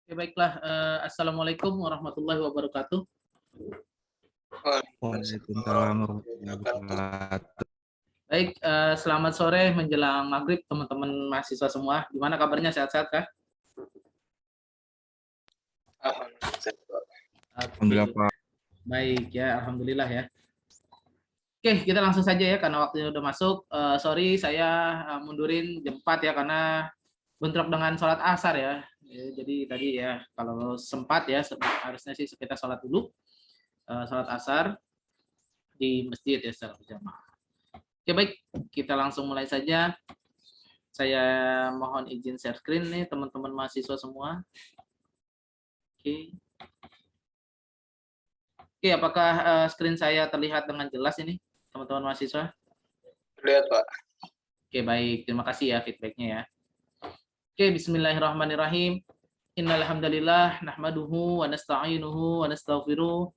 Oke, baiklah. Assalamualaikum warahmatullahi wabarakatuh. Waalaikumsalam warahmatullahi wabarakatuh. Baik, selamat sore menjelang maghrib teman-teman mahasiswa semua. Gimana kabarnya, sehat-sehat kah? Alhamdulillah, Oke, Pak. baik ya, alhamdulillah ya. Oke, kita langsung saja ya karena waktunya udah masuk. Sorry saya mundurin jam 4 ya karena bentrok dengan sholat asar ya. Jadi tadi ya kalau sempat ya harusnya sih kita sholat dulu, sholat asar di masjid ya secara berjamaah. Oke, baik, kita langsung mulai saja. Saya mohon izin share screen nih teman-teman mahasiswa semua. Oke. Oke, apakah screen saya terlihat dengan jelas ini, teman-teman mahasiswa? Terlihat, Pak. Oke, baik. Terima kasih ya feedbacknya ya. Oke, bismillahirrahmanirrahim. Innal hamdalillah nahmaduhu wa nasta'inuhu wa nastaghfiruh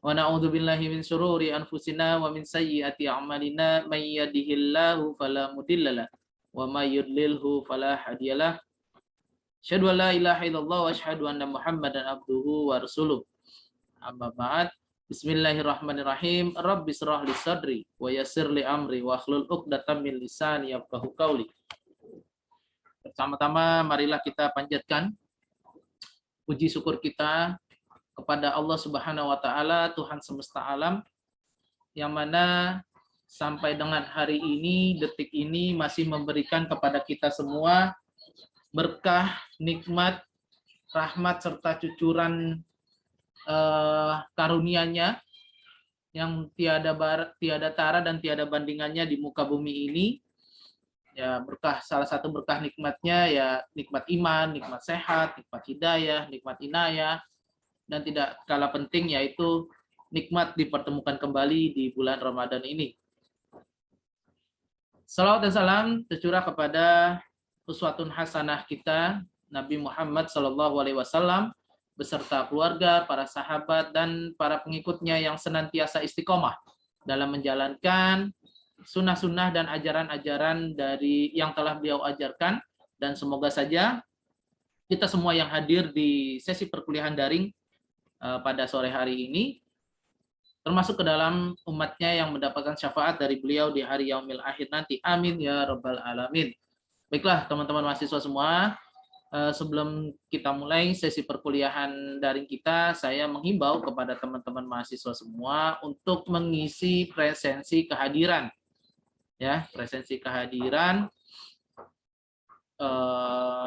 wa na'udzu billahi min syururi anfusina wa min sayyiati a'malina may yahdihillahu fala mudhillalah wa may yudlilhu fala hadiyalah. Asyhadu an la ilaha illallah wa asyhadu anna Muhammadan abduhu wa rasuluh. Amma ba'd. Bismillahirrahmanirrahim. Rabbi shrah li sadri wa yassir li amri wa hlul 'uqdatam min lisani yafqahu qawli. Pertama-tama marilah kita panjatkan puji syukur kita kepada Allah Subhanahu wa taala, Tuhan semesta alam, yang mana sampai dengan hari ini, detik ini masih memberikan kepada kita semua berkah, nikmat, rahmat serta cucuran karunia-Nya yang tiada tara dan tiada bandingannya di muka bumi ini. Ya, berkah, salah satu berkah nikmatnya ya nikmat iman, nikmat sehat, nikmat hidayah, nikmat inayah, dan tidak kalah penting yaitu nikmat dipertemukan kembali di bulan Ramadan ini. Salawat dan salam tercurah kepada uswatun hasanah kita Nabi Muhammad SAW beserta keluarga, para sahabat, dan para pengikutnya yang senantiasa istiqomah dalam menjalankan sunnah-sunnah dan ajaran-ajaran dari yang telah beliau ajarkan. Dan semoga saja kita semua yang hadir di sesi perkuliahan daring pada sore hari ini termasuk ke dalam umatnya yang mendapatkan syafaat dari beliau di hari yaumil akhir nanti. Amin ya rabbal alamin. Baiklah teman-teman mahasiswa semua, sebelum kita mulai sesi perkuliahan daring kita, saya menghimbau kepada teman-teman mahasiswa semua untuk mengisi presensi kehadiran. Ya, presensi kehadiran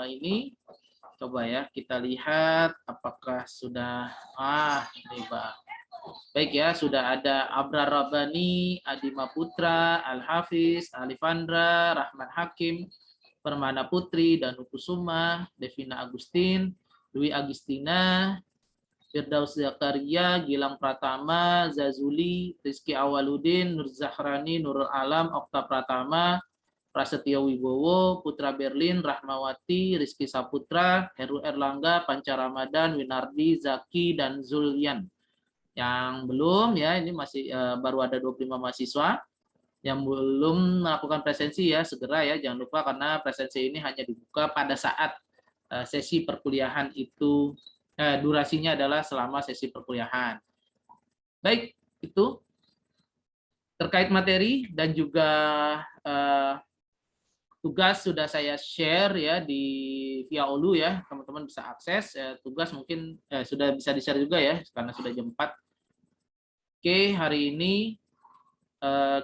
ini coba ya kita lihat apakah sudah ini Pak. Baik ya, sudah ada Abrar Rabbani, Adima Putra, Al-Hafiz, Alifandra, Rahman Hakim, Permana Putri, Danu Kusuma, Devina Agustin, Dwi Agustina, Firdaus Zakaria, Gilang Pratama, Zazuli, Rizky Awaludin, Nur Zahrani, Nurul Alam, Okta Pratama, Prasetyo Wibowo, Putra Berlin, Rahmawati, Rizky Saputra, Heru Erlangga, Panca Ramadan, Winardi, Zaki, dan Zulyan. Yang belum ya, ini masih baru ada 25 mahasiswa yang belum melakukan presensi ya, segera ya, jangan lupa karena presensi ini hanya dibuka pada saat sesi perkuliahan itu, durasinya adalah selama sesi perkuliahan. Baik, itu terkait materi dan juga tugas sudah saya share ya di via Olu ya, teman-teman bisa akses. Tugas mungkin sudah bisa di-share juga ya karena sudah jam 4. Oke, hari ini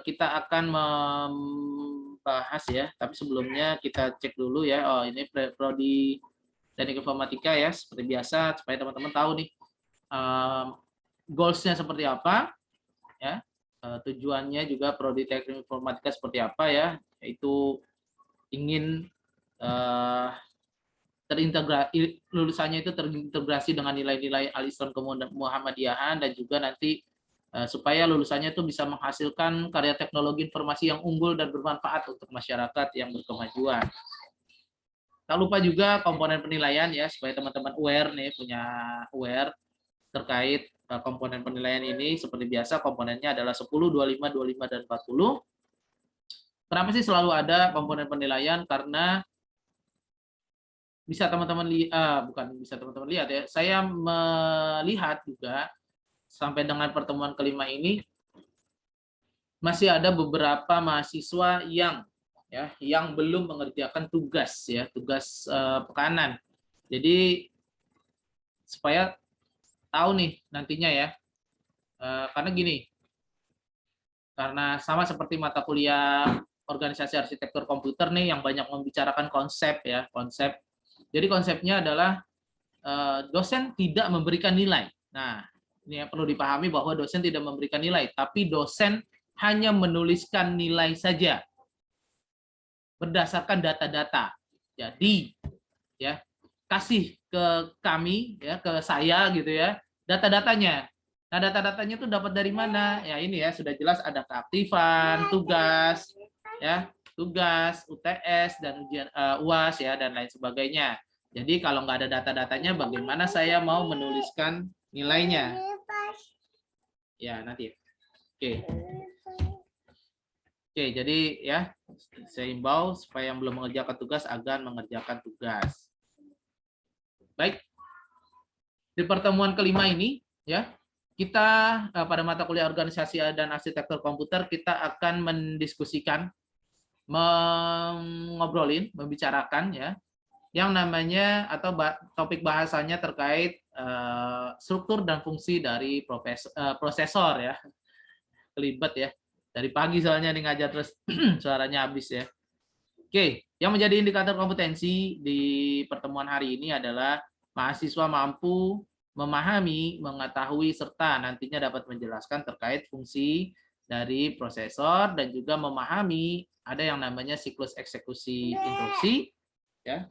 kita akan membahas ya, tapi sebelumnya kita cek dulu ya. Oh, ini prodi teknik informatika ya, seperti biasa supaya teman-teman tahu nih goals-nya seperti apa ya. Tujuannya juga prodi teknik informatika seperti apa ya, yaitu ingin terintegrasi, lulusannya itu terintegrasi dengan nilai-nilai Al-Islam Muhammadiyahan, dan juga nanti supaya lulusannya itu bisa menghasilkan karya teknologi informasi yang unggul dan bermanfaat untuk masyarakat yang berkemajuan. Tak lupa juga komponen penilaian ya, supaya teman-teman aware nih, punya aware terkait komponen penilaian ini. Seperti biasa komponennya adalah 10, 25, 25, dan 40. Kenapa sih selalu ada komponen penilaian? Karena bisa teman-teman lihat, bukan bisa teman-teman lihat ya, saya melihat juga sampai dengan pertemuan kelima ini masih ada beberapa mahasiswa yang belum mengerjakan tugas ya, tugas pekanan. Jadi supaya tahu nih nantinya ya, karena gini, karena sama seperti mata kuliah organisasi arsitektur komputer nih yang banyak membicarakan konsep ya, konsep. Jadi konsepnya adalah dosen tidak memberikan nilai. Nah, ini yang perlu dipahami bahwa dosen tidak memberikan nilai, tapi dosen hanya menuliskan nilai saja berdasarkan data-data. Jadi, ya, kasih ke kami ya, ke saya gitu ya, data-datanya. Nah, data-datanya itu dapat dari mana? Ya ini ya, sudah jelas ada keaktifan, tugas, ya, tugas, UTS dan ujian UAS ya dan lain sebagainya. Jadi kalau nggak ada data-datanya, bagaimana saya mau menuliskan nilainya? Ya nanti. Oke. Oke, jadi ya saya imbau supaya yang belum mengerjakan tugas agar mengerjakan tugas. Baik. Di pertemuan kelima ini ya, kita pada mata kuliah organisasi dan arsitektur komputer kita akan mendiskusikan, ngobrolin, membicarakan ya yang namanya atau topik bahasanya terkait struktur dan fungsi dari prosesor ya. Kelibet ya. Dari pagi soalnya nih ngajar terus suaranya habis ya. Oke, yang menjadi indikator kompetensi di pertemuan hari ini adalah mahasiswa mampu memahami, mengetahui serta nantinya dapat menjelaskan terkait fungsi dari prosesor dan juga memahami ada yang namanya siklus eksekusi instruksi ya.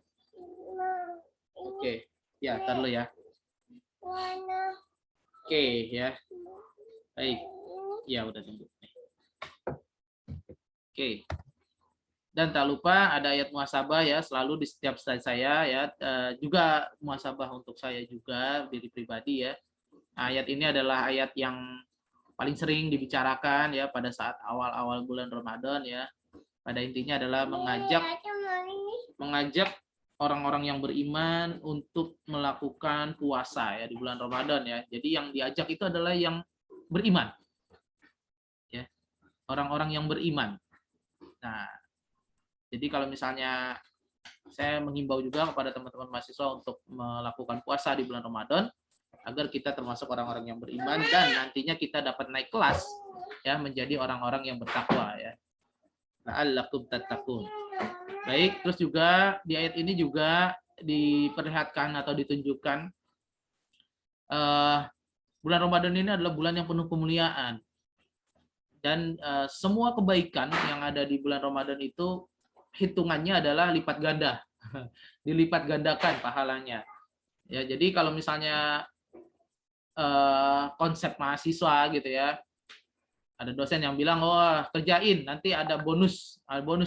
Oke, ya, tar dulu ya. Oke, ya. Baik. Ya, udah tunggu. Oke. Dan tak lupa ada ayat muhasabah ya, selalu di setiap slide saya ya, juga muhasabah untuk saya juga, diri pribadi ya. Ayat ini adalah ayat yang paling sering dibicarakan ya pada saat awal-awal bulan Ramadan ya. Pada intinya adalah mengajak orang-orang yang beriman untuk melakukan puasa ya di bulan Ramadan ya. Jadi yang diajak itu adalah yang beriman. Ya. Orang-orang yang beriman. Nah, jadi kalau misalnya saya menghimbau juga kepada teman-teman mahasiswa untuk melakukan puasa di bulan Ramadan agar kita termasuk orang-orang yang beriman dan nantinya kita dapat naik kelas ya menjadi orang-orang yang bertakwa ya. La'allakum tattaqun. Baik, terus juga di ayat ini juga diperlihatkan atau ditunjukkan bulan Ramadan ini adalah bulan yang penuh kemuliaan dan semua kebaikan yang ada di bulan Ramadan itu hitungannya adalah lipat ganda, dilipat gandakan pahalanya. Ya, jadi kalau misalnya konsep mahasiswa gitu ya, ada dosen yang bilang, oh kerjain nanti ada bonus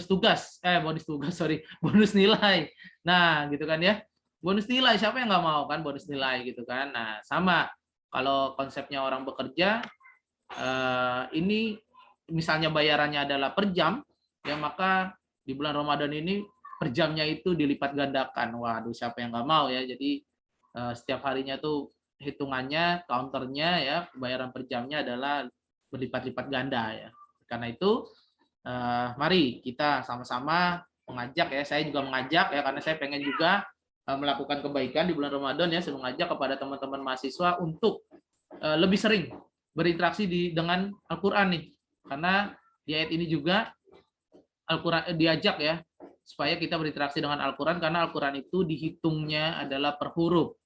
tugas, bonus nilai. Nah, gitu kan ya, bonus nilai siapa yang nggak mau kan bonus nilai gitu kan. Nah, sama kalau konsepnya orang bekerja, ini misalnya bayarannya adalah per jam, ya maka di bulan Ramadan ini per jamnya itu dilipat gandakan. Waduh, siapa yang nggak mau ya. Jadi setiap harinya tuh hitungannya, counternya ya, bayaran per jamnya adalah berlipat-lipat ganda ya. Karena itu mari kita sama-sama mengajak ya, saya juga mengajak ya karena saya pengen juga melakukan kebaikan di bulan Ramadan ya, saya mengajak kepada teman-teman mahasiswa untuk lebih sering berinteraksi dengan Al-Qur'an nih. Karena di ayat ini juga Al-Qur'an diajak ya supaya kita berinteraksi dengan Al-Qur'an karena Al-Qur'an itu dihitungnya adalah per huruf.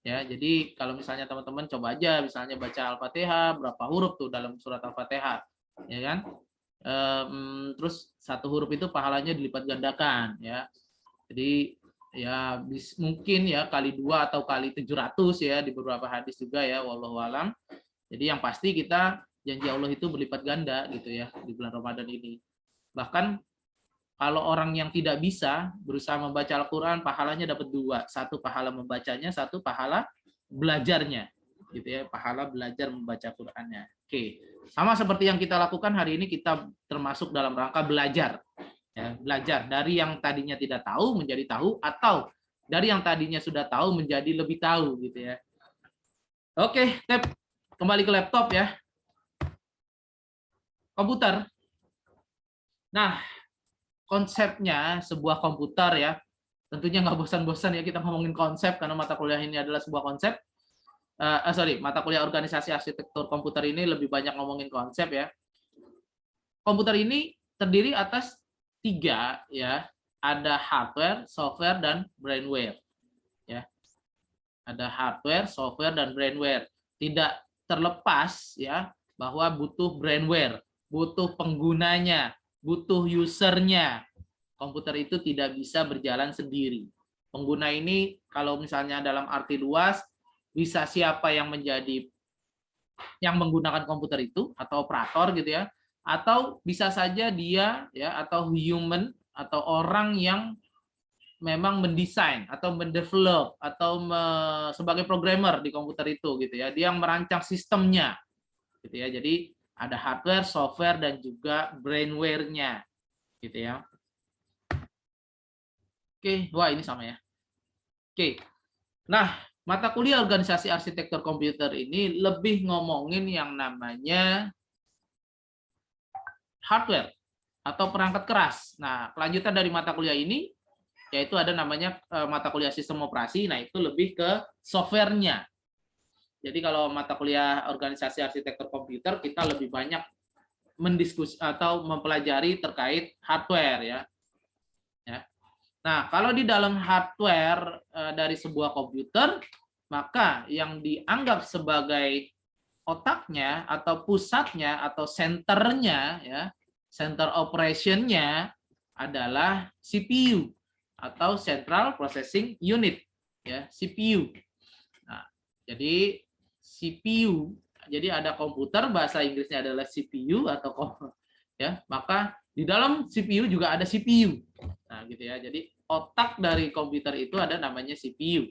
Ya, jadi kalau misalnya teman-teman coba aja misalnya baca Al-Fatihah berapa huruf tuh dalam surat Al-Fatihah, ya kan? Terus satu huruf itu pahalanya dilipat gandakan, ya. Jadi ya mungkin ya kali 2 atau kali 700 ya di beberapa hadis juga ya, wallahu alam. Jadi yang pasti kita janji Allah itu berlipat ganda gitu ya di bulan Ramadan ini. Bahkan kalau orang yang tidak bisa berusaha membaca Al-Quran, pahalanya dapat 2. Satu pahala membacanya, satu pahala belajarnya. Gitu ya, pahala belajar membaca Qurannya. Oke. Sama seperti yang kita lakukan hari ini, kita termasuk dalam rangka belajar. Ya, belajar dari yang tadinya tidak tahu menjadi tahu, atau Dari yang tadinya sudah tahu menjadi lebih tahu gitu ya. Oke, Tep, kembali ke laptop ya. Komputer. Nah, konsepnya sebuah komputer ya, tentunya nggak bosan-bosan ya kita ngomongin konsep karena mata kuliah ini adalah sebuah konsep. Mata kuliah organisasi arsitektur komputer ini lebih banyak ngomongin konsep ya. Komputer ini terdiri atas 3 ya, ada hardware, software, dan brainware ya. Ada hardware, software, dan brainware. Tidak terlepas ya bahwa butuh brainware, butuh penggunanya, butuh usernya. Komputer itu tidak bisa berjalan sendiri. Pengguna ini kalau misalnya dalam arti luas bisa siapa yang menggunakan komputer itu atau operator gitu ya, atau bisa saja dia ya atau human atau orang yang memang mendesain atau mendevelop atau sebagai programmer di komputer itu gitu ya, dia yang merancang sistemnya gitu ya. Jadi ada hardware, software, dan juga brainware-nya gitu ya. Oke, wah ini sama ya. Oke, nah mata kuliah organisasi arsitektur komputer ini lebih ngomongin yang namanya hardware atau perangkat keras. Nah, kelanjutan dari mata kuliah ini yaitu ada namanya mata kuliah sistem operasi. Nah, itu lebih ke softwarenya. Jadi kalau mata kuliah organisasi arsitektur komputer kita lebih banyak mendiskusi atau mempelajari terkait hardware ya. Nah, kalau di dalam hardware dari sebuah komputer, maka yang dianggap sebagai otaknya atau pusatnya atau senternya ya, center operation-nya adalah CPU atau Central Processing Unit ya, CPU. Nah, jadi CPU, jadi ada komputer bahasa Inggrisnya adalah CPU atau ya, maka di dalam CPU juga ada CPU. Nah, gitu ya. Jadi otak dari komputer itu ada namanya CPU.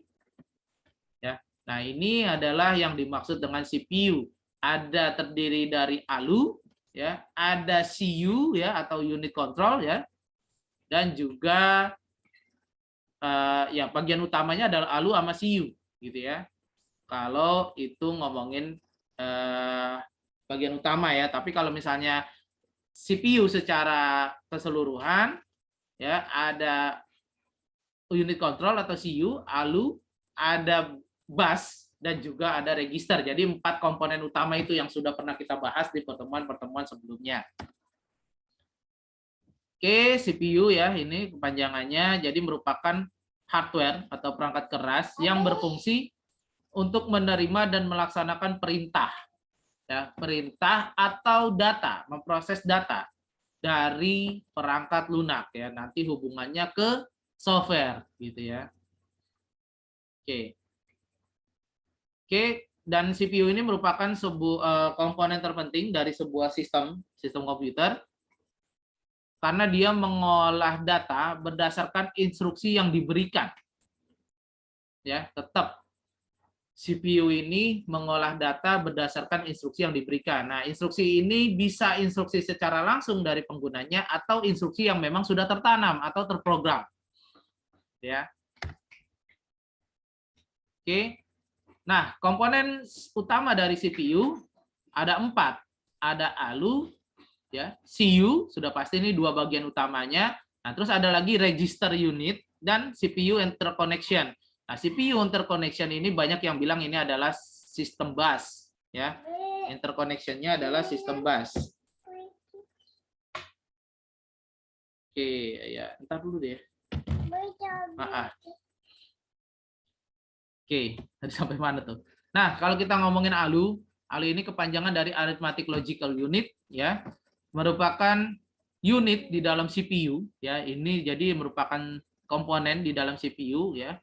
Ya. Nah, ini adalah yang dimaksud dengan CPU. Ada terdiri dari ALU ya, ada CU ya atau unit control ya. Dan juga ya bagian utamanya adalah ALU sama CU gitu ya. Kalau itu ngomongin bagian utama ya, tapi kalau misalnya CPU secara keseluruhan ya ada unit control atau CU, ALU, ada bus, dan juga ada register. Jadi 4 komponen utama itu yang sudah pernah kita bahas di pertemuan-pertemuan sebelumnya. Oke, CPU ya, ini kepanjangannya. Jadi merupakan hardware atau perangkat keras yang berfungsi untuk menerima dan melaksanakan perintah. Ya, perintah atau data, memproses data dari perangkat lunak ya. Nanti hubungannya ke software gitu ya. Oke. Oke, dan CPU ini merupakan sebuah komponen terpenting dari sebuah sistem komputer karena dia mengolah data berdasarkan instruksi yang diberikan. Ya, tetap CPU ini mengolah data berdasarkan instruksi yang diberikan. Nah, instruksi ini bisa instruksi secara langsung dari penggunanya atau instruksi yang memang sudah tertanam atau terprogram. Ya. Oke. Nah, komponen utama dari CPU ada 4. Ada ALU, ya, CU, sudah pasti ini 2 bagian utamanya. Nah, terus ada lagi register unit dan CPU interconnection. Nah, CPU interconnection ini banyak yang bilang ini adalah sistem bus, ya. Interconnection-nya adalah sistem bus. Oke, ya, entar dulu deh. Oke, tadi sampai mana tuh? Nah, kalau kita ngomongin ALU, ALU ini kepanjangan dari Arithmetic Logical Unit, ya, merupakan unit di dalam CPU, ya. Ini jadi merupakan komponen di dalam CPU, ya,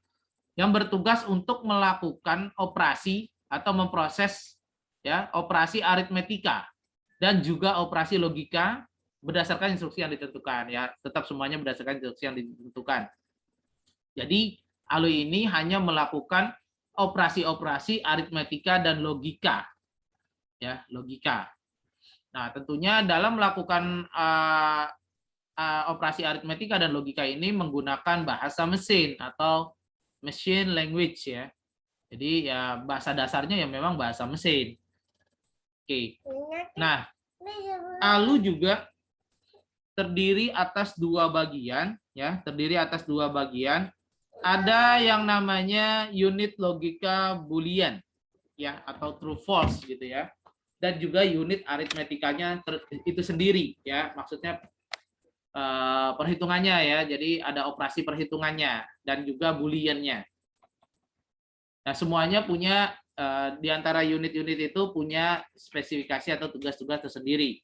yang bertugas untuk melakukan operasi atau memproses, ya, operasi aritmetika dan juga operasi logika berdasarkan instruksi yang ditentukan, ya. Tetap semuanya berdasarkan instruksi yang ditentukan. Jadi ALU ini hanya melakukan operasi-operasi aritmetika dan logika, ya, logika. Nah, tentunya dalam melakukan operasi aritmetika dan logika ini menggunakan bahasa mesin atau machine language ya. Jadi ya bahasa dasarnya ya memang bahasa mesin. Oke. Nah, ALU juga terdiri atas dua bagian ya, terdiri atas dua bagian. Ada yang namanya unit logika boolean ya atau true false gitu ya. Dan juga unit aritmetikanya itu sendiri ya, maksudnya perhitungannya ya. Jadi ada operasi perhitungannya dan juga booleannya. Nah, semuanya punya di antara unit-unit itu punya spesifikasi atau tugas-tugas tersendiri.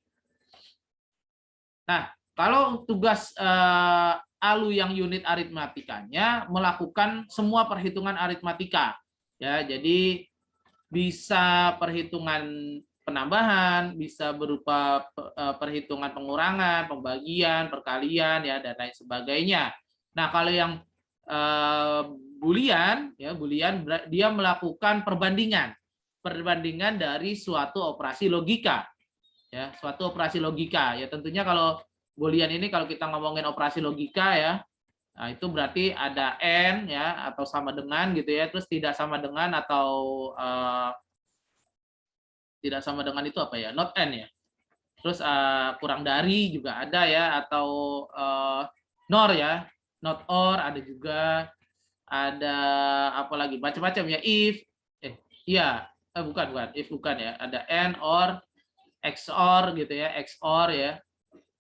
Nah, kalau tugas ALU yang unit aritmatikanya melakukan semua perhitungan aritmatika. Ya, jadi bisa perhitungan penambahan, bisa berupa perhitungan pengurangan, pembagian, perkalian ya dan lain sebagainya. Nah, kalau yang Boolean ya, Boolean dia melakukan perbandingan dari suatu operasi logika. Ya, suatu operasi logika. Ya tentunya kalau Boolean ini kalau kita ngomongin operasi logika ya, nah, itu berarti ada n ya atau sama dengan gitu ya, terus tidak sama dengan atau tidak sama dengan itu apa ya? Not n ya. Terus kurang dari juga ada ya atau nor ya, not or ada juga, ada apa lagi macam-macam ya, if iya bukan if bukan ya, ada and or XOR gitu ya, XOR ya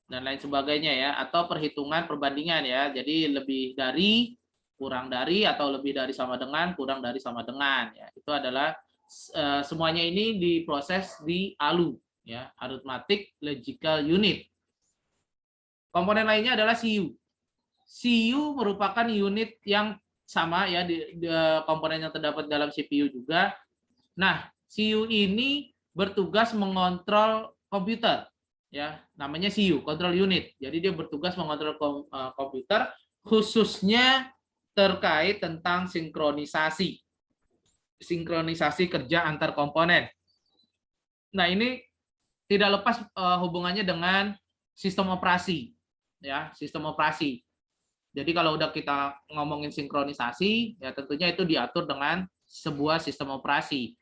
dan lain sebagainya ya, atau perhitungan perbandingan ya, jadi lebih dari, kurang dari, atau lebih dari sama dengan, kurang dari sama dengan ya, itu adalah semuanya ini diproses di ALU ya, Arithmetic Logical Unit. Komponen lainnya adalah CU. CU merupakan unit yang sama ya, di komponen yang terdapat dalam CPU juga. Nah, CU ini bertugas mengontrol komputer ya, namanya CU, control unit. Jadi dia bertugas mengontrol komputer khususnya terkait tentang sinkronisasi kerja antar komponen. Nah, ini tidak lepas hubungannya dengan sistem operasi ya, sistem operasi. Jadi kalau udah kita ngomongin sinkronisasi ya tentunya itu diatur dengan sebuah sistem operasi.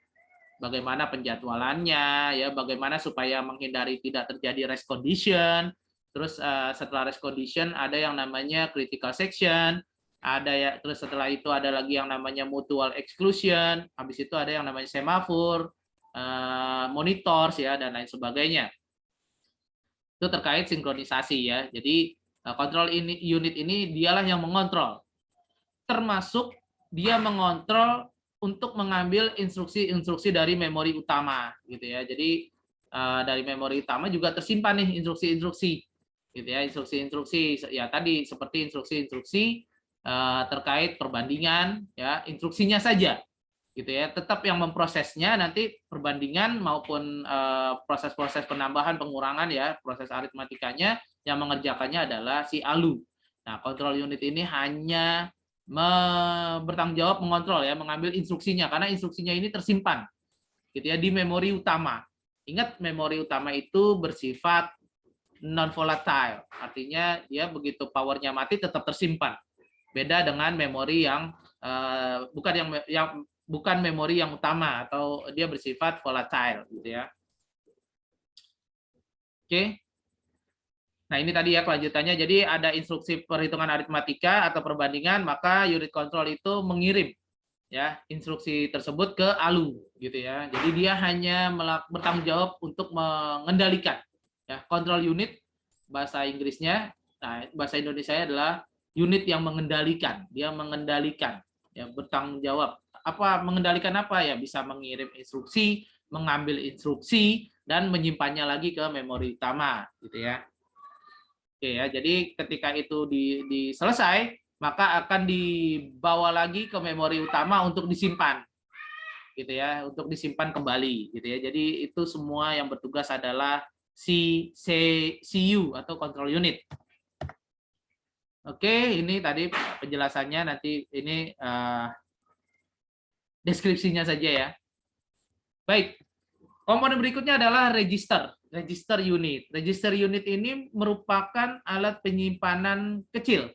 Bagaimana penjadwalannya ya, bagaimana supaya menghindari tidak terjadi race condition. Terus setelah race condition ada yang namanya critical section, ada ya, terus setelah itu ada lagi yang namanya mutual exclusion, habis itu ada yang namanya semaphore, monitors ya dan lain sebagainya. Itu terkait sinkronisasi ya. Jadi kontrol unit ini dialah yang mengontrol, termasuk dia mengontrol untuk mengambil instruksi-instruksi dari memori utama gitu ya. Jadi dari memori utama juga tersimpan nih instruksi-instruksi gitu ya, instruksi-instruksi ya tadi seperti instruksi-instruksi terkait perbandingan ya, instruksinya saja gitu ya. Tetap yang memprosesnya nanti perbandingan maupun proses-proses penambahan, pengurangan ya, proses aritmatikanya yang mengerjakannya adalah si ALU. Nah, kontrol unit ini hanya bertanggung jawab mengontrol ya, mengambil instruksinya karena instruksinya ini tersimpan gitu ya di memori utama. Ingat, memori utama itu bersifat non volatile, artinya dia begitu powernya mati tetap tersimpan. Beda dengan memori yang bukan memori yang utama atau dia bersifat volatile gitu ya. Oke. Nah, ini tadi ya kelanjutannya. Jadi ada instruksi perhitungan aritmatika atau perbandingan, maka unit control itu mengirim ya instruksi tersebut ke ALU gitu ya. Jadi dia hanya bertanggung jawab untuk mengendalikan ya, control unit bahasa Inggrisnya. Nah, bahasa Indonesianya adalah unit yang mengendalikan. Dia mengendalikan ya, bertanggung jawab. Apa mengendalikan apa ya? Bisa mengirim instruksi, mengambil instruksi dan menyimpannya lagi ke memori utama gitu ya. Oke ya, jadi ketika itu selesai, maka akan dibawa lagi ke memori utama untuk disimpan, gitu ya, untuk disimpan kembali, gitu ya. Jadi itu semua yang bertugas adalah CU atau control unit. Oke, ini tadi penjelasannya, nanti ini deskripsinya saja ya. Baik, komponen berikutnya adalah register unit. Register unit ini merupakan alat penyimpanan kecil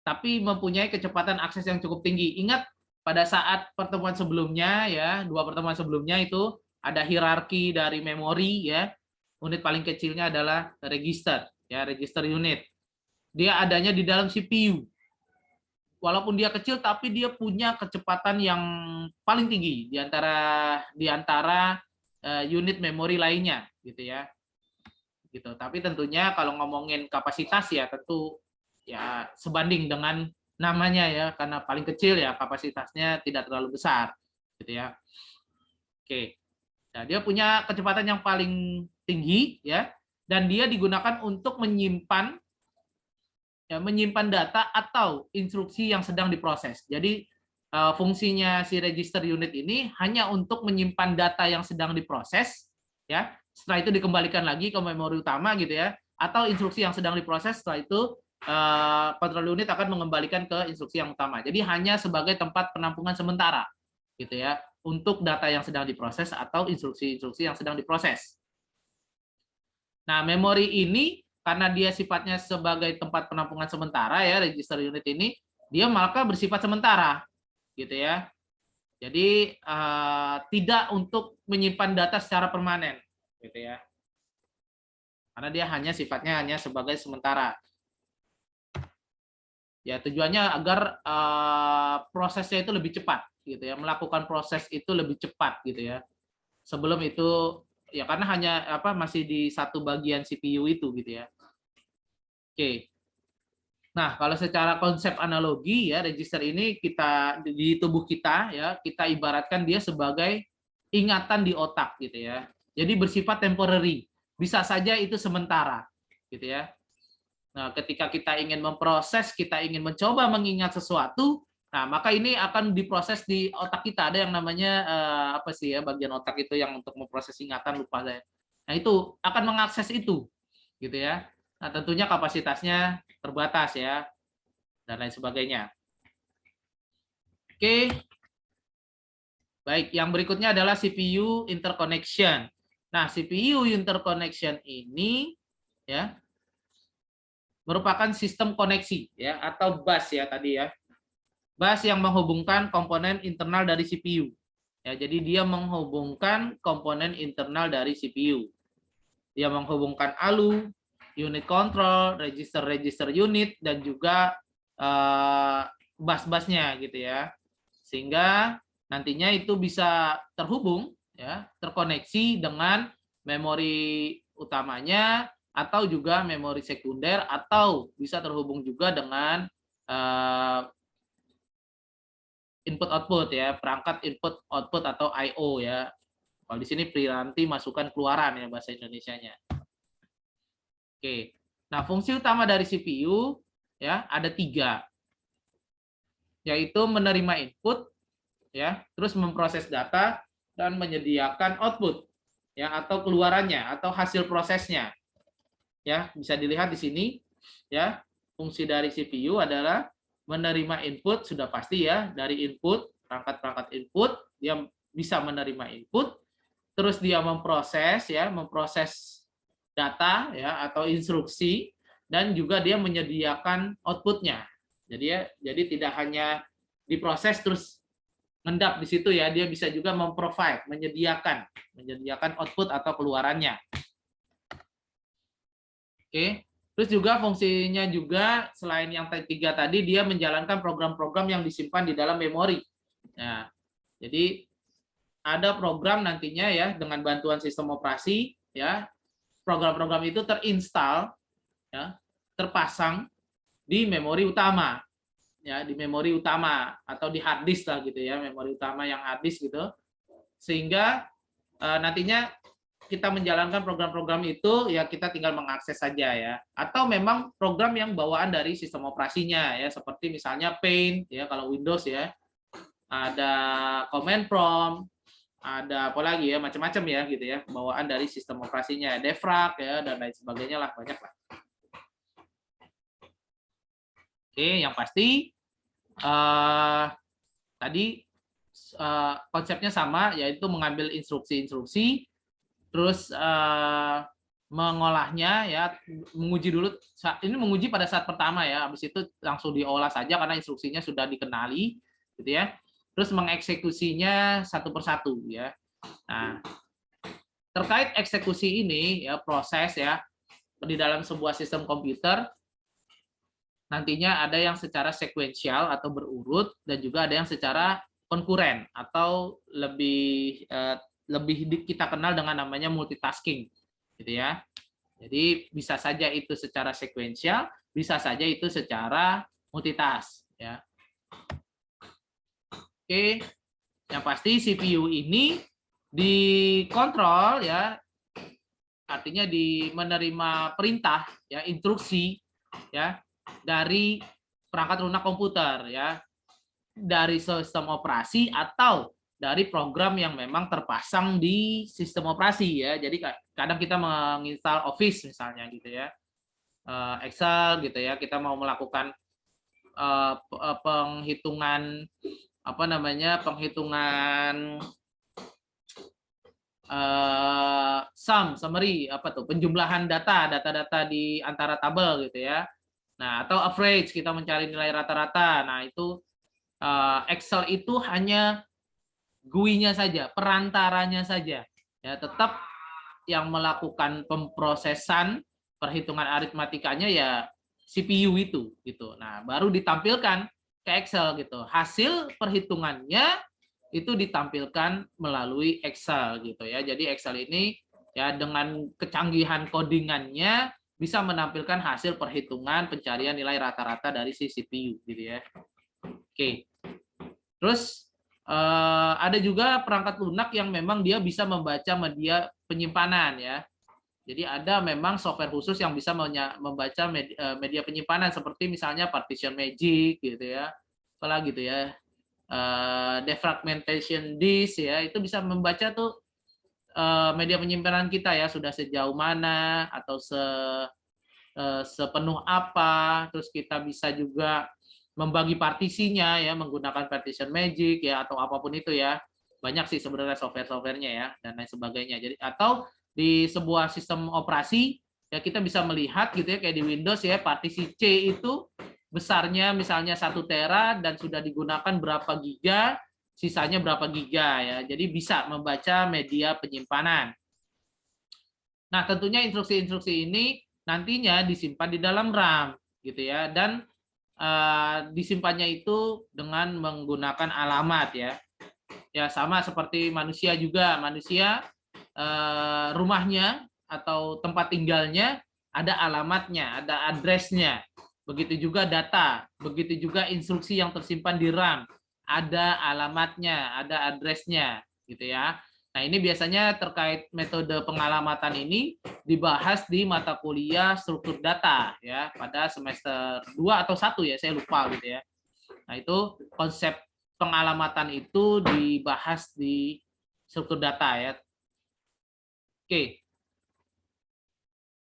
tapi mempunyai kecepatan akses yang cukup tinggi. Ingat pada saat pertemuan sebelumnya ya, 2 pertemuan sebelumnya itu ada hierarki dari memori ya. Unit paling kecilnya adalah register ya, register unit. Dia adanya di dalam CPU. Walaupun dia kecil tapi dia punya kecepatan yang paling tinggi di antara unit memori lainnya gitu ya. Gitu. Tapi tentunya kalau ngomongin kapasitas ya tentu ya sebanding dengan namanya ya, karena paling kecil ya kapasitasnya tidak terlalu besar gitu ya. Oke. Nah, dia punya kecepatan yang paling tinggi ya, dan dia digunakan untuk menyimpan data atau instruksi yang sedang diproses. Jadi fungsinya si register unit ini hanya untuk menyimpan data yang sedang diproses ya. Setelah itu dikembalikan lagi ke memori utama gitu ya, atau instruksi yang sedang diproses, setelah itu control unit akan mengembalikan ke instruksi yang utama. Jadi hanya sebagai tempat penampungan sementara gitu ya, untuk data yang sedang diproses atau instruksi-instruksi yang sedang diproses. Nah, memori ini karena dia sifatnya sebagai tempat penampungan sementara ya, register unit ini dia maka bersifat sementara gitu ya. Jadi tidak untuk menyimpan data secara permanen gitu ya. Karena dia sifatnya hanya sebagai sementara. Ya, tujuannya agar prosesnya itu lebih cepat gitu ya, melakukan proses itu lebih cepat gitu ya. Sebelum itu ya, karena hanya masih di satu bagian CPU itu gitu ya. Oke. Nah, kalau secara konsep analogi ya, register ini kita di tubuh kita ya, kita ibaratkan dia sebagai ingatan di otak gitu ya. Jadi bersifat temporary. Bisa saja itu sementara gitu ya. Nah, ketika kita ingin memproses, kita ingin mencoba mengingat sesuatu, nah maka ini akan diproses di otak kita. Ada yang namanya apa sih ya, bagian otak itu yang untuk memproses ingatan, lupa saya. Nah, itu akan mengakses itu gitu ya. Nah, tentunya kapasitasnya terbatas ya, dan lain sebagainya. Oke. Baik, yang berikutnya adalah CPU interconnection. Nah, CPU interconnection ini ya merupakan sistem koneksi ya, atau bus ya tadi ya. Bus yang menghubungkan komponen internal dari CPU. Ya, jadi dia menghubungkan komponen internal dari CPU. Dia menghubungkan ALU, unit control, register unit, dan juga bus-busnya gitu ya. Sehingga nantinya itu bisa terhubung ya, terkoneksi dengan memori utamanya atau juga memori sekunder, atau bisa terhubung juga dengan input output ya, perangkat input output atau I/O ya. Kalau di sini piranti masukan keluaran ya bahasa Indonesianya. Oke. Nah, fungsi utama dari CPU ya ada 3, yaitu menerima input ya, terus memproses data dan menyediakan output ya, atau keluarannya atau hasil prosesnya. Ya, bisa dilihat di sini ya. Fungsi dari CPU adalah menerima input, sudah pasti ya, dari input, perangkat-perangkat input, dia bisa menerima input, terus dia memproses ya, memproses data ya atau instruksi, dan juga dia menyediakan outputnya. Jadi tidak hanya diproses terus ngendap di situ ya, dia bisa juga memprovide, menyediakan output atau keluarannya. Oke. Terus juga fungsinya juga selain yang 3 tadi, dia menjalankan program-program yang disimpan di dalam memori. Nah, jadi ada program nantinya ya dengan bantuan sistem operasi ya, program-program itu terinstal ya, terpasang di memori utama ya, di memori utama atau di hard disk lah gitu ya, memori utama yang hard disk gitu, sehingga nantinya kita menjalankan program-program itu ya, kita tinggal mengakses saja ya, atau memang program yang bawaan dari sistem operasinya ya, seperti misalnya Paint ya kalau Windows ya, ada command prompt, ada apa lagi ya, macam-macam ya gitu ya, bawaan dari sistem operasinya, defrag ya, dan lain sebagainya lah, banyak lah. Oke, yang pasti tadi konsepnya sama, yaitu mengambil instruksi-instruksi, terus mengolahnya ya, menguji dulu. Ini menguji pada saat pertama ya, habis itu langsung diolah saja karena instruksinya sudah dikenali, gitu ya. Terus mengeksekusinya satu persatu ya. Nah, terkait eksekusi ini ya, proses ya di dalam sebuah sistem komputer nantinya ada yang secara sekuensial atau berurut dan juga ada yang secara konkuren atau lebih kita kenal dengan namanya multitasking, gitu ya. Jadi bisa saja itu secara sekuensial, bisa saja itu secara multitask ya. Oke, yang pasti CPU ini dikontrol ya, artinya menerima perintah ya, instruksi ya dari perangkat lunak komputer ya, dari sistem operasi atau dari program yang memang terpasang di sistem operasi ya. Jadi kadang kita menginstal Office misalnya gitu ya, Excel gitu ya, kita mau melakukan penghitungan summary penjumlahan data di antara tabel gitu ya. Nah, atau average, kita mencari nilai rata-rata. Nah, itu Excel itu hanya GUI-nya saja, perantaranya saja. Ya, tetap yang melakukan pemrosesan perhitungan aritmatikanya ya CPU itu gitu. Nah, baru ditampilkan ke Excel gitu. Hasil perhitungannya itu ditampilkan melalui Excel gitu ya. Jadi Excel ini ya dengan kecanggihan codingannya bisa menampilkan hasil perhitungan pencarian nilai rata-rata dari si CPU gitu ya. Oke. Terus ada juga perangkat lunak yang memang dia bisa membaca media penyimpanan ya. Jadi ada memang software khusus yang bisa membaca media penyimpanan seperti misalnya Partition Magic gitu ya. Apalagi gitu ya. Defragmentation disk ya, itu bisa membaca tuh media penyimpanan kita ya, sudah sejauh mana atau sepenuh apa. Terus kita bisa juga membagi partisinya ya menggunakan Partition Magic ya atau apapun itu ya. Banyak sih sebenarnya software-softwarenya ya dan lain sebagainya. Jadi atau di sebuah sistem operasi ya kita bisa melihat gitu ya, kayak di Windows ya, partisi C itu besarnya misalnya 1 tera dan sudah digunakan berapa giga, sisanya berapa giga ya. Jadi bisa membaca media penyimpanan. Nah, tentunya instruksi-instruksi ini nantinya disimpan di dalam RAM gitu ya, dan disimpannya itu dengan menggunakan alamat ya. Ya sama seperti manusia juga, manusia rumahnya atau tempat tinggalnya ada alamatnya, ada address-nya. Begitu juga data, begitu juga instruksi yang tersimpan di RAM, ada alamatnya, ada address-nya gitu ya. Nah, ini biasanya terkait metode pengalamatan ini dibahas di mata kuliah struktur data ya pada semester 2 atau 1 ya, saya lupa gitu ya. Nah, itu konsep pengalamatan itu dibahas di struktur data ya.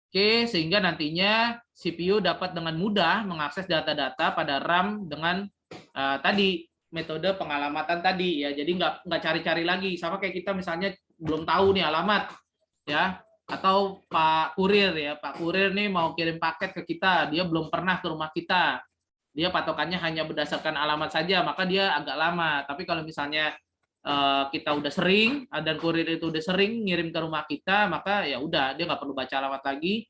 Oke, sehingga nantinya CPU dapat dengan mudah mengakses data-data pada RAM dengan tadi metode pengalamatan tadi ya. Jadi nggak cari-cari lagi, sama kayak kita misalnya belum tahu nih alamat ya, atau Pak Kurir ya, Pak Kurir nih mau kirim paket ke kita, dia belum pernah ke rumah kita, dia patokannya hanya berdasarkan alamat saja, maka dia agak lama. Tapi kalau misalnya kita udah sering dan kurir itu udah sering ngirim ke rumah kita, maka ya udah dia nggak perlu baca alamat lagi.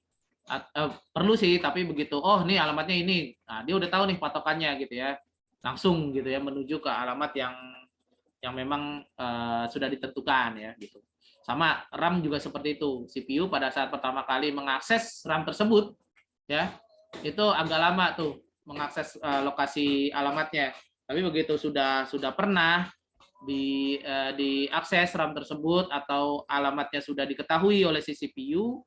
Perlu sih, tapi begitu oh nih alamatnya ini, nah dia udah tahu nih patokannya gitu ya, langsung gitu ya menuju ke alamat yang memang sudah ditentukan ya gitu. Sama RAM juga seperti itu. CPU pada saat pertama kali mengakses RAM tersebut ya itu agak lama tuh mengakses lokasi alamatnya. Tapi begitu sudah pernah diakses RAM tersebut atau alamatnya sudah diketahui oleh si CPU,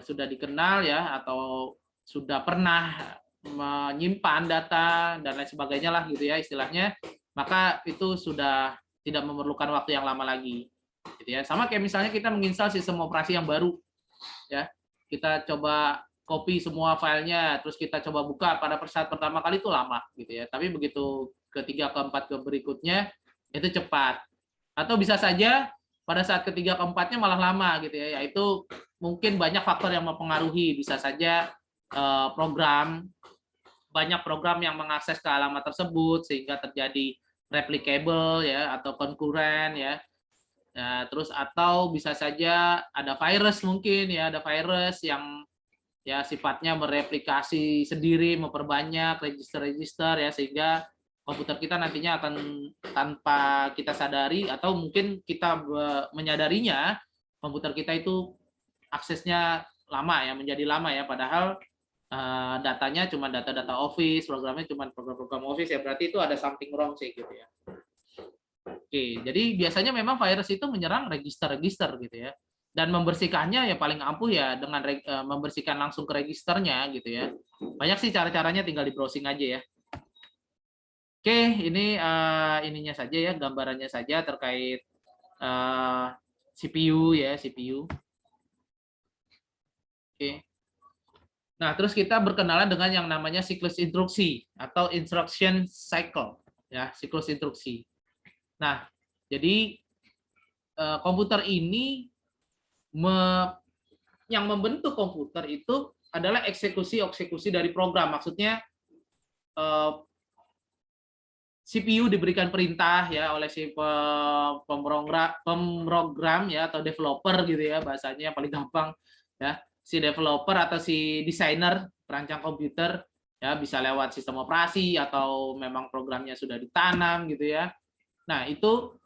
sudah dikenal ya, atau sudah pernah menyimpan data dan lain sebagainya lah gitu ya istilahnya, maka itu sudah tidak memerlukan waktu yang lama lagi gitu ya. Sama kayak misalnya kita menginstal sistem operasi yang baru ya, kita coba copy semua filenya terus kita coba buka pada saat pertama kali itu lama gitu ya, tapi begitu ketiga keempat ke berikutnya itu cepat. Atau bisa saja pada saat ketiga keempatnya malah lama gitu ya. Yaitu mungkin banyak faktor yang mempengaruhi, bisa saja banyak program yang mengakses ke alamat tersebut sehingga terjadi replicable ya atau konkuren ya. Ya, terus atau bisa saja ada virus mungkin ya, ada virus yang ya sifatnya mereplikasi sendiri, memperbanyak register-register ya, sehingga komputer kita nantinya akan tanpa kita sadari atau mungkin kita menyadarinya komputer kita itu aksesnya lama ya, menjadi lama ya, padahal datanya cuma data-data Office, programnya cuma program-program Office ya, berarti itu ada something wrong sih gitu ya. Oke, jadi biasanya memang virus itu menyerang register-register gitu ya. Dan membersihkannya ya paling ampuh ya dengan membersihkan langsung ke registernya gitu ya. Banyak sih cara-caranya, tinggal di browsing aja ya. Oke, ini ininya saja ya, gambarannya saja terkait CPU ya, CPU. Oke. Nah, terus kita berkenalan dengan yang namanya siklus instruksi atau instruction cycle ya, siklus instruksi. Nah, jadi komputer ini yang membentuk komputer itu adalah eksekusi-eksekusi dari program. Maksudnya CPU diberikan perintah ya oleh si pemrogram ya atau developer gitu ya, bahasanya paling gampang ya. Si developer atau si desainer perancang komputer ya, bisa lewat sistem operasi atau memang programnya sudah ditanam gitu ya. Nah, itu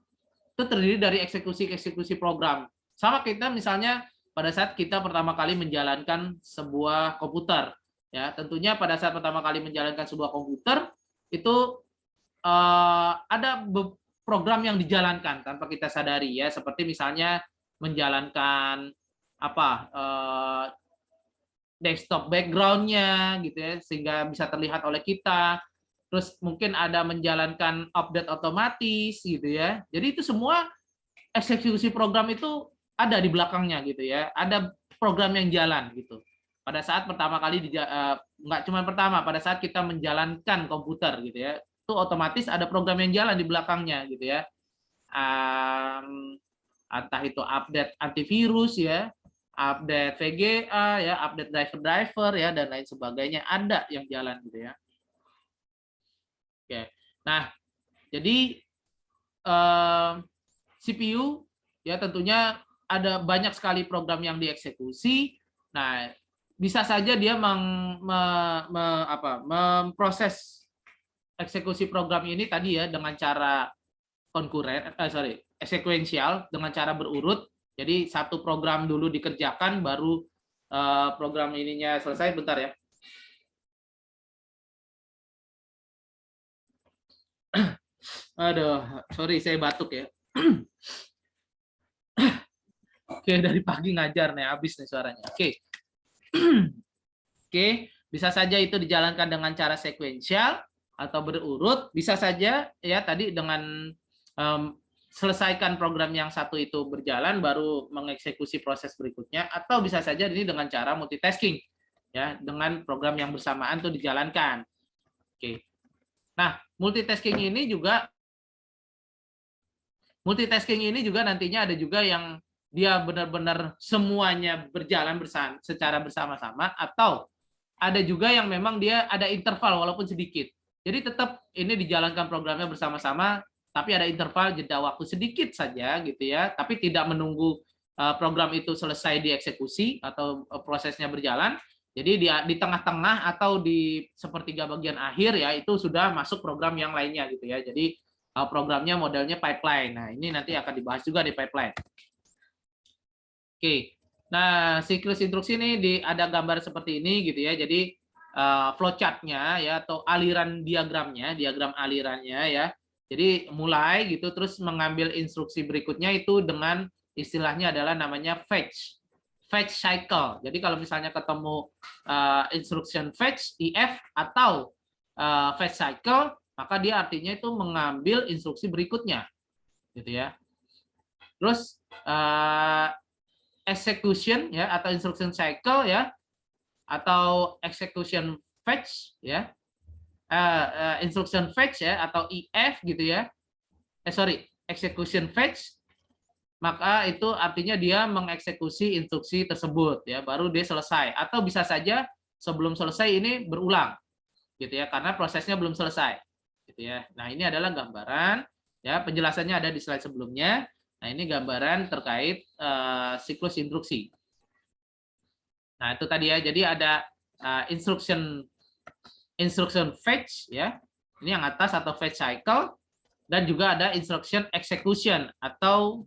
terdiri dari eksekusi-eksekusi program. Sama kita misalnya pada saat kita pertama kali menjalankan sebuah komputer. Ya, tentunya pada saat pertama kali menjalankan sebuah komputer itu ada program yang dijalankan tanpa kita sadari ya, seperti misalnya menjalankan desktop background-nya gitu ya, sehingga bisa terlihat oleh kita. Terus mungkin ada menjalankan update otomatis gitu ya. Jadi itu semua eksekusi program itu ada di belakangnya gitu ya. Ada program yang jalan gitu. Pada saat pertama kali nggak cuma pertama, pada saat kita menjalankan komputer gitu ya, itu otomatis ada program yang jalan di belakangnya gitu ya. Entah itu update antivirus ya, update VGA ya, update driver ya, dan lain sebagainya, ada yang jalan gitu ya. Oke. Nah, jadi CPU ya tentunya ada banyak sekali program yang dieksekusi. Nah, bisa saja dia memproses eksekusi program ini tadi ya dengan cara sekuensial, dengan cara berurut. Jadi satu program dulu dikerjakan, baru program ininya selesai. Bentar ya. Aduh, sorry saya batuk ya. Oke, dari pagi ngajar nih, habis nih suaranya. Oke. Oke, bisa saja itu dijalankan dengan cara sekuensial atau berurut, bisa saja ya tadi dengan selesaikan program yang satu itu berjalan baru mengeksekusi proses berikutnya, atau bisa saja ini dengan cara multitasking ya, dengan program yang bersamaan itu dijalankan. Oke. Nah, multitasking ini juga nantinya ada juga yang dia benar-benar semuanya berjalan secara bersama-sama, atau ada juga yang memang dia ada interval walaupun sedikit. Jadi tetap ini dijalankan programnya bersama-sama, tapi ada interval jeda waktu sedikit saja gitu ya, tapi tidak menunggu program itu selesai dieksekusi atau prosesnya berjalan. Jadi di tengah-tengah atau di sepertiga bagian akhir ya, itu sudah masuk program yang lainnya gitu ya. Jadi programnya modelnya pipeline. Nah, ini nanti akan dibahas juga di pipeline. Oke. Nah, siklus instruksi ini ada gambar seperti ini gitu ya. Jadi flowchart-nya ya, atau aliran diagram alirannya ya. Jadi mulai gitu, terus mengambil instruksi berikutnya itu dengan istilahnya adalah namanya fetch cycle. Jadi kalau misalnya ketemu instruction fetch if atau fetch cycle, maka dia artinya itu mengambil instruksi berikutnya gitu ya. Terus execution ya atau instruction cycle ya, atau execution fetch ya, instruction fetch ya atau if gitu ya. Execution fetch maka itu artinya dia mengeksekusi instruksi tersebut ya, baru dia selesai. Atau bisa saja sebelum selesai ini berulang gitu ya, karena prosesnya belum selesai gitu ya. Nah, ini adalah gambaran ya, penjelasannya ada di slide sebelumnya. Nah, ini gambaran terkait siklus instruksi. Nah, itu tadi ya. Jadi ada instruction fetch ya. Ini yang atas atau fetch cycle, dan juga ada instruction execution atau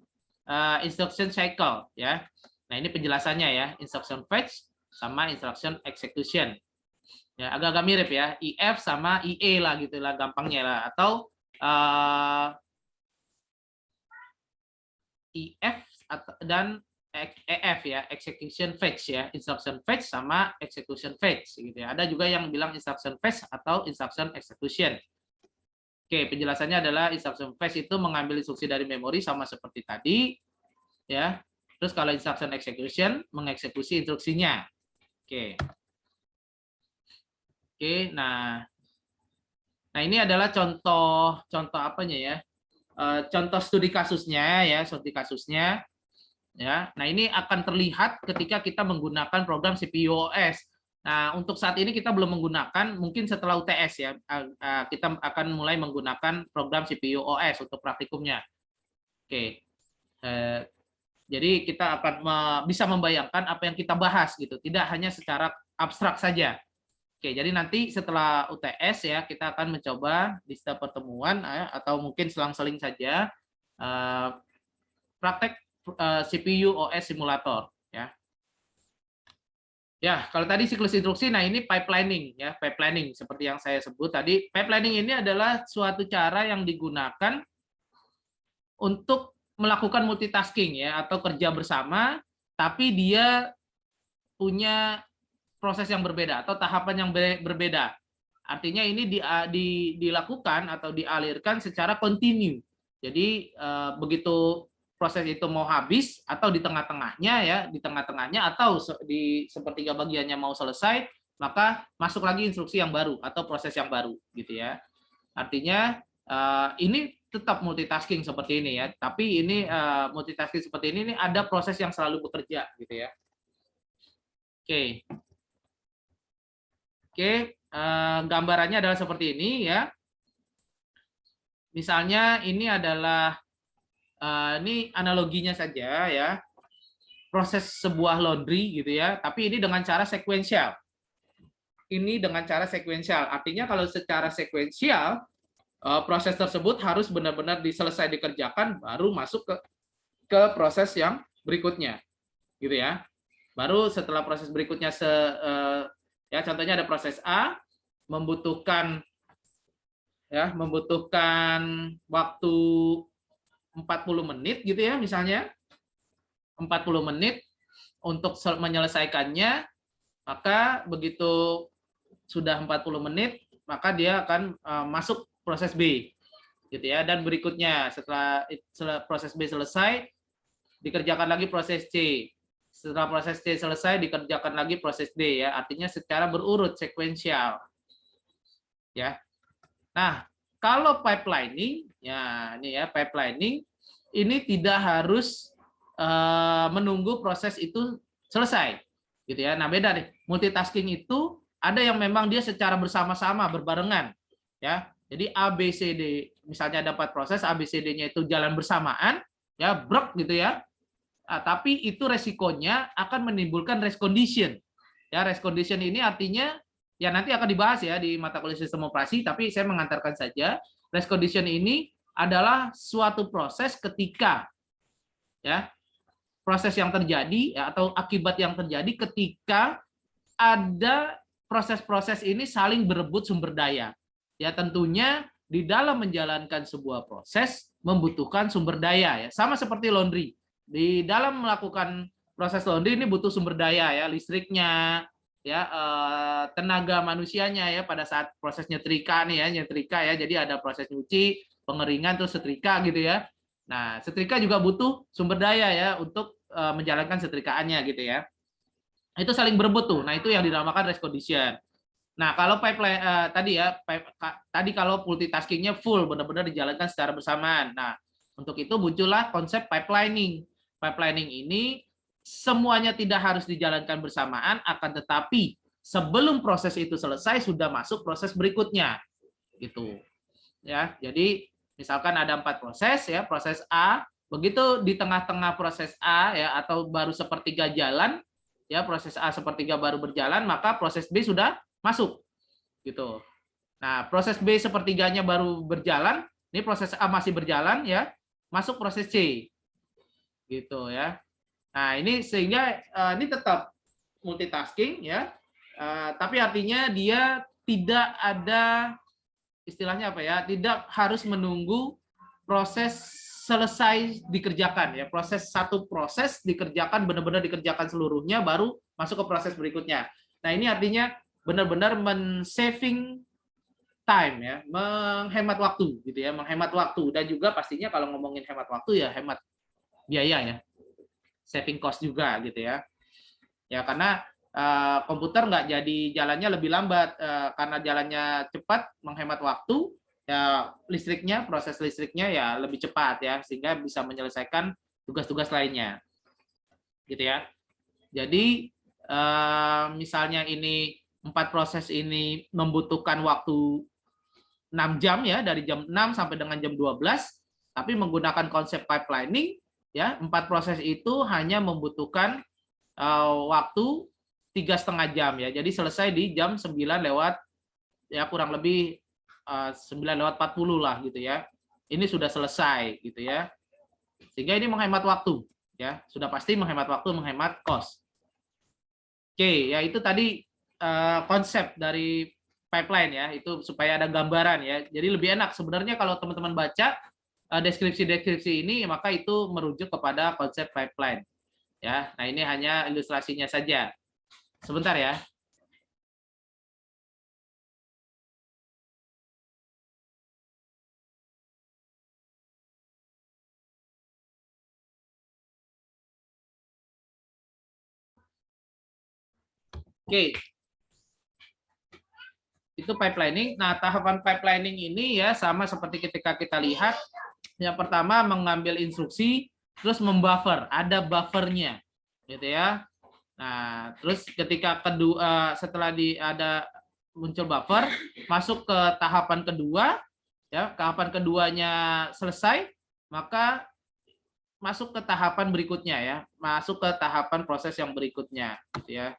instruction cycle ya. Nah, ini penjelasannya ya, instruction fetch sama instruction execution. Ya, agak-agak mirip ya, IF sama IE lah gitu lah gampangnya lah, atau IF dan EF ya, execution fetch ya, instruction fetch sama execution fetch gitu ya. Ada juga yang bilang instruction fetch atau instruction execution. Oke, penjelasannya adalah instruction fetch itu mengambil instruksi dari memori sama seperti tadi ya. Terus kalau instruction execution mengeksekusi instruksinya. Oke. Oke, nah ini adalah contoh apanya ya? Contoh studi kasusnya ya, studi kasusnya. Ya, nah ini akan terlihat ketika kita menggunakan program CPU OS. Nah, untuk saat ini kita belum menggunakan, mungkin setelah UTS ya, kita akan mulai menggunakan program CPU OS untuk praktikumnya. Oke, jadi kita akan bisa membayangkan apa yang kita bahas gitu, tidak hanya secara abstrak saja. Oke, jadi nanti setelah UTS ya, kita akan mencoba di setiap pertemuan atau mungkin selang-seling saja praktek CPU OS simulator ya. Ya, kalau tadi siklus instruksi, nah ini pipelining ya, pipelining seperti yang saya sebut tadi. Pipelining ini adalah suatu cara yang digunakan untuk melakukan multitasking ya, atau kerja bersama, tapi dia punya proses yang berbeda atau tahapan yang berbeda. Artinya ini dilakukan atau dialirkan secara kontinu. Jadi begitu proses itu mau habis atau di tengah-tengahnya ya, di tengah-tengahnya atau di sepertiga bagiannya mau selesai, maka masuk lagi instruksi yang baru atau proses yang baru gitu ya. Artinya ini tetap multitasking seperti ini ya, tapi ini multitasking seperti ini ada proses yang selalu bekerja gitu ya. Oke. Oke, gambarannya adalah seperti ini ya. Misalnya ini adalah ini analoginya saja ya, proses sebuah laundry gitu ya, tapi ini dengan cara sekuensial. Ini dengan cara sekuensial, artinya kalau secara sekuensial proses tersebut harus benar-benar selesai dikerjakan, baru masuk ke proses yang berikutnya, gitu ya. Baru setelah proses berikutnya ya contohnya ada proses A membutuhkan waktu 40 menit gitu ya, misalnya 40 menit untuk menyelesaikannya, maka begitu sudah 40 menit maka dia akan masuk proses B gitu ya, dan berikutnya setelah proses B selesai dikerjakan lagi proses C. Setelah proses C selesai dikerjakan lagi proses D ya, artinya secara berurut sekuensial. Ya. Nah, kalau pipelining ya ini ya, pipelining ini tidak harus menunggu proses itu selesai gitu ya. Nah, beda nih. Multitasking itu ada yang memang dia secara bersama-sama berbarengan ya. Jadi A B C D misalnya dapat proses A B C D-nya itu jalan bersamaan ya, brek gitu ya. Tapi itu resikonya akan menimbulkan race condition. Ya, race condition ini artinya ya nanti akan dibahas ya di mata kuliah sistem operasi, tapi saya mengantarkan saja race condition ini adalah suatu proses ketika ya proses yang terjadi ya, atau akibat yang terjadi ketika ada proses-proses ini saling berebut sumber daya. Ya tentunya di dalam menjalankan sebuah proses membutuhkan sumber daya ya, sama seperti laundry. Di dalam melakukan proses laundry ini butuh sumber daya ya, listriknya, ya tenaga manusianya ya pada saat proses nyetrika nih ya, nyetrika ya. Jadi ada proses nyuci, pengeringan terus setrika gitu ya. Nah, setrika juga butuh sumber daya ya untuk menjalankan setrikaannya gitu ya. Itu saling berebut tuh. Nah, itu yang dinamakan race condition. Nah, kalau pipeline tadi ya, tadi kalau multitaskingnya full benar-benar dijalankan secara bersamaan. Nah, Untuk itu muncullah konsep pipelining. Pipelining ini semuanya tidak harus dijalankan bersamaan, akan tetapi sebelum proses itu selesai sudah masuk proses berikutnya. Gitu. Ya, jadi misalkan ada 4 proses ya, proses A, begitu di tengah-tengah proses A ya atau baru sepertiga jalan ya, proses A sepertiga baru berjalan, maka proses B sudah masuk. Gitu. Nah, proses B sepertiganya baru berjalan, ini proses A masih berjalan ya, masuk proses C. Gitu ya. Nah, ini sehingga ini tetap multitasking ya. Tapi artinya dia tidak ada istilahnya apa ya? Tidak harus menunggu proses selesai dikerjakan ya. Satu proses dikerjakan benar-benar dikerjakan seluruhnya baru masuk ke proses berikutnya. Nah, ini artinya benar-benar men-saving time ya, menghemat waktu gitu ya, menghemat waktu dan juga pastinya kalau ngomongin hemat waktu ya hemat biaya ya, saving cost juga gitu ya. Ya karena komputer nggak jadi jalannya lebih lambat karena jalannya cepat, menghemat waktu ya, proses listriknya ya lebih cepat ya, sehingga bisa menyelesaikan tugas-tugas lainnya gitu ya. Jadi misalnya ini 4 proses ini membutuhkan waktu 6 jam ya, dari jam 6 sampai dengan jam 12, tapi menggunakan konsep pipelining ya, 4 proses itu hanya membutuhkan waktu 3,5 jam ya. Jadi selesai di jam 9 lewat ya kurang lebih 9:40 lah gitu ya. Ini sudah selesai gitu ya. Sehingga ini menghemat waktu ya, sudah pasti menghemat waktu, menghemat cost. Oke, ya itu tadi konsep dari pipeline ya, itu supaya ada gambaran ya. Jadi lebih enak sebenarnya kalau teman-teman baca deskripsi-deskripsi ini, maka itu merujuk kepada konsep pipeline. Ya, nah ini hanya ilustrasinya saja. Sebentar ya. Oke. Itu pipelining. Nah, tahapan pipelining ini ya sama seperti ketika kita lihat. Yang pertama mengambil instruksi, terus membuffer, ada buffernya, gitu ya. Nah, terus ketika kedua setelah ada muncul buffer, masuk ke tahapan kedua, ya, tahapan keduanya selesai, maka masuk ke tahapan berikutnya ya, masuk ke tahapan proses yang berikutnya, gitu ya.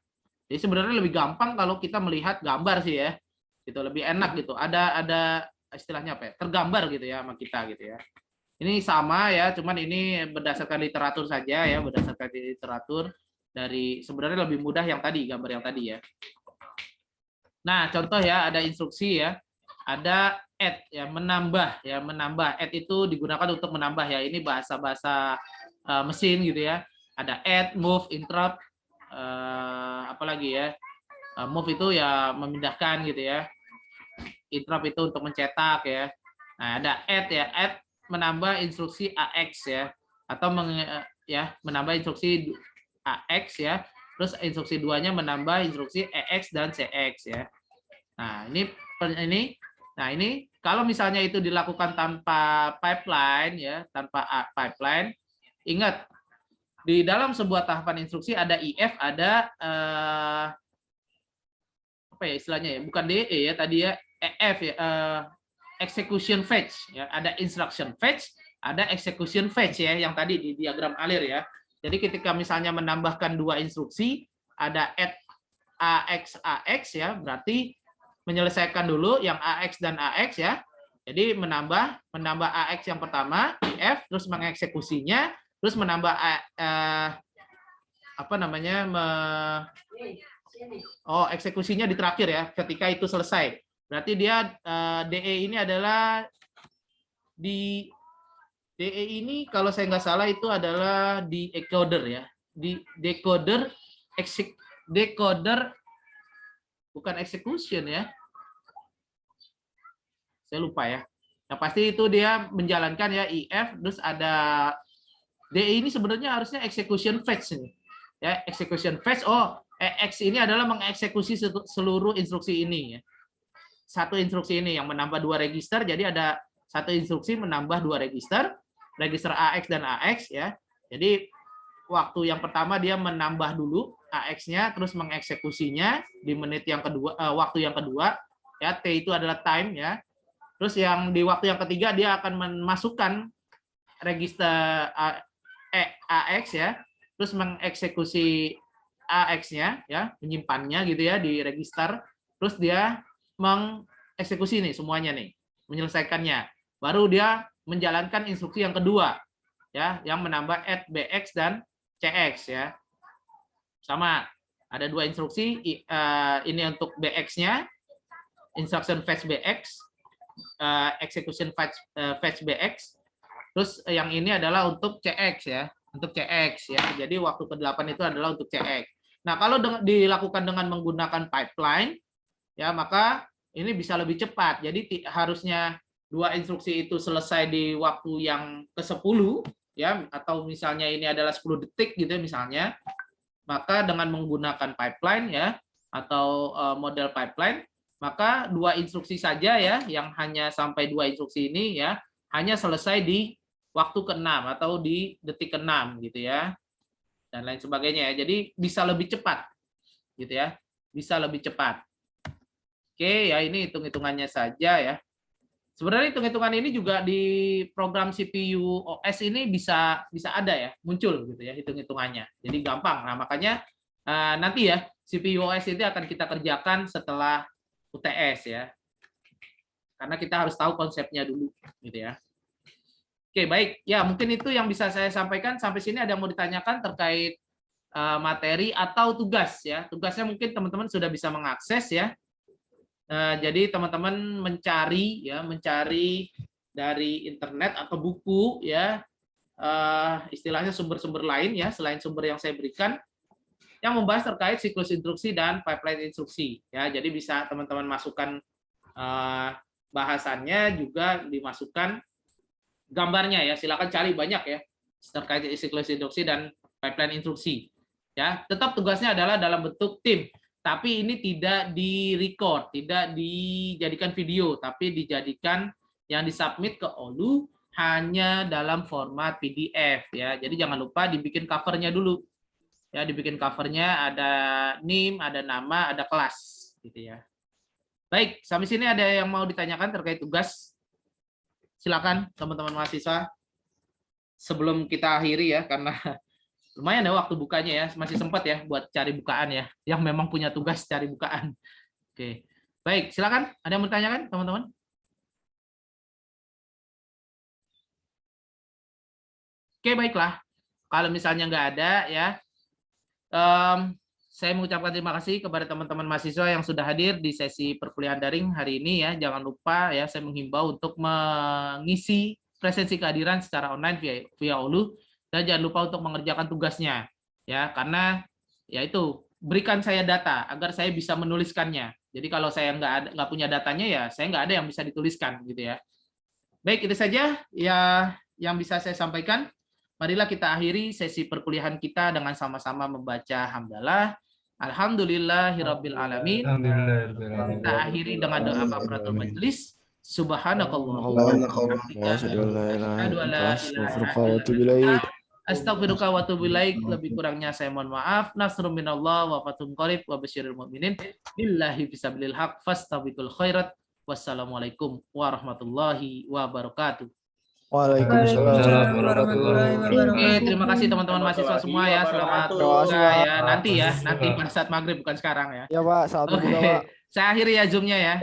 Jadi sebenarnya lebih gampang kalau kita melihat gambar sih ya, gitu lebih enak gitu. Ada istilahnya apa ya? Tergambar gitu ya sama kita gitu ya. Ini sama ya, cuman ini berdasarkan literatur saja ya, berdasarkan literatur dari sebenarnya lebih mudah yang tadi, gambar yang tadi ya. Nah, contoh ya, ada instruksi ya, ada add ya, menambah ya, menambah. Add itu digunakan untuk menambah ya, ini bahasa-bahasa mesin gitu ya. Ada add, move, interrupt, apalagi ya. Move itu ya memindahkan gitu ya. Interrupt itu untuk mencetak ya. Nah, ada add ya, add menambah instruksi AX ya, atau menambah instruksi AX ya, terus instruksi 2-nya menambah instruksi EX dan CX ya. Nah, ini kalau misalnya itu dilakukan tanpa pipeline ya, tanpa pipeline, ingat di dalam sebuah tahapan instruksi ada IF, ada apa ya istilahnya ya, bukan DE ya tadi ya, EF ya, execution fetch ya, ada instruction fetch, ada execution fetch ya, yang tadi di diagram alir ya. Jadi ketika misalnya menambahkan 2 instruksi, ada add AX ya, berarti menyelesaikan dulu yang AX dan AX ya. Jadi menambah AX yang pertama, IF, terus mengeksekusinya, terus menambah apa namanya, eksekusinya di terakhir ya, ketika itu selesai. Berarti dia DE ini adalah di DE ini kalau saya nggak salah itu adalah di decoder ya, di decoder bukan execution ya, saya lupa ya. Nah pasti itu dia menjalankan ya IF, terus ada DE ini sebenarnya harusnya execution fetch ini ya, execution fetch. EX ini adalah mengeksekusi seluruh instruksi ini ya. Satu instruksi ini yang menambah 2 register, jadi ada satu instruksi menambah 2 register. register AX dan AX ya. Jadi waktu yang pertama dia menambah dulu AX-nya, terus mengeksekusinya di menit yang kedua, waktu yang kedua ya, T itu adalah time ya. Terus yang di waktu yang ketiga dia akan memasukkan register AX ya, terus mengeksekusi AX-nya ya, menyimpannya gitu ya di register, terus dia mengeksekusi nih semuanya nih, menyelesaikannya. Baru dia menjalankan instruksi yang kedua ya, yang menambah add BX dan CX ya. Sama, ada dua instruksi, ini untuk BX-nya, instruction fetch BX, execution fetch BX. Terus yang ini adalah untuk CX ya, untuk CX ya. Jadi waktu ke-8 itu adalah untuk CX. Nah, kalau dilakukan dengan menggunakan pipeline ya, maka ini bisa lebih cepat. Jadi harusnya dua instruksi itu selesai di waktu yang ke-10 ya, atau misalnya ini adalah 10 detik gitu misalnya. Maka dengan menggunakan pipeline ya, atau model pipeline, maka dua instruksi saja ya, yang hanya sampai dua instruksi ini ya, hanya selesai di waktu ke-6 atau di detik ke-6 gitu ya, dan lain sebagainya ya. Jadi bisa lebih cepat gitu ya, bisa lebih cepat. Oke ya, ini hitung-hitungannya saja ya. Sebenarnya hitung-hitungan ini juga di program CPU OS ini bisa ada ya, muncul gitu ya hitung-hitungannya. Jadi gampang. Nah, makanya nanti ya CPU OS itu akan kita kerjakan setelah UTS ya. Karena kita harus tahu konsepnya dulu gitu ya. Oke, baik. Ya, mungkin itu yang bisa saya sampaikan. Sampai sini ada yang mau ditanyakan terkait materi atau tugas ya. Tugasnya mungkin teman-teman sudah bisa mengakses ya. Jadi teman-teman mencari dari internet atau buku ya, istilahnya sumber-sumber lain ya, selain sumber yang saya berikan, yang membahas terkait siklus instruksi dan pipeline instruksi ya. Jadi bisa teman-teman masukkan bahasannya, juga dimasukkan gambarnya ya. Silakan cari banyak ya terkait siklus instruksi dan pipeline instruksi ya. Tetap tugasnya adalah dalam bentuk tim. Tapi ini tidak di-record, tidak dijadikan video, tapi dijadikan yang disubmit ke OLU hanya dalam format PDF ya. Jadi jangan lupa dibikin covernya dulu. Ya, dibikin covernya ada NIM, ada nama, ada kelas gitu ya. Baik, sampai sini ada yang mau ditanyakan terkait tugas? Silakan teman-teman mahasiswa. Sebelum kita akhiri ya, karena lumayan ya waktu bukanya ya, masih sempat ya buat cari bukaan ya, yang memang punya tugas cari bukaan. Oke, baik, silakan. Ada yang mau tanyakan teman-teman? Oke, baiklah. Kalau misalnya nggak ada ya, saya mengucapkan terima kasih kepada teman-teman mahasiswa yang sudah hadir di sesi perkuliahan daring hari ini ya. Jangan lupa ya, saya menghimbau untuk mengisi presensi kehadiran secara online via OLU. Dan jangan lupa untuk mengerjakan tugasnya ya, karena ya itu, berikan saya data agar saya bisa menuliskannya. Jadi kalau saya nggak punya datanya ya saya nggak ada yang bisa dituliskan gitu ya. Baik, itu saja ya yang bisa saya sampaikan. Marilah kita akhiri sesi perkuliahan kita dengan sama-sama membaca hamdalah. Alhamdulillahirabbil alamin. Kita akhiri dengan doa kafaratul majelis. Subhanakallahumma astagfiruka wa atubu ilaik. Lebih kurangnya saya mohon maaf. Nasrun minallah wa fathun qarib wa basyiril mu'minin. Billahi fisabilil haq fastabiqul khairat. Wassalamualaikum warahmatullahi wabarakatuh. Waalaikumsalam warahmatullahi wabarakatuh. Oke, terima kasih teman-teman mahasiswa semua ya. Selamat buka ya. Nanti pada saat maghrib, bukan sekarang ya. Ya Pak, selamat buka Pak. Saya akhiri ya Zoom-nya ya.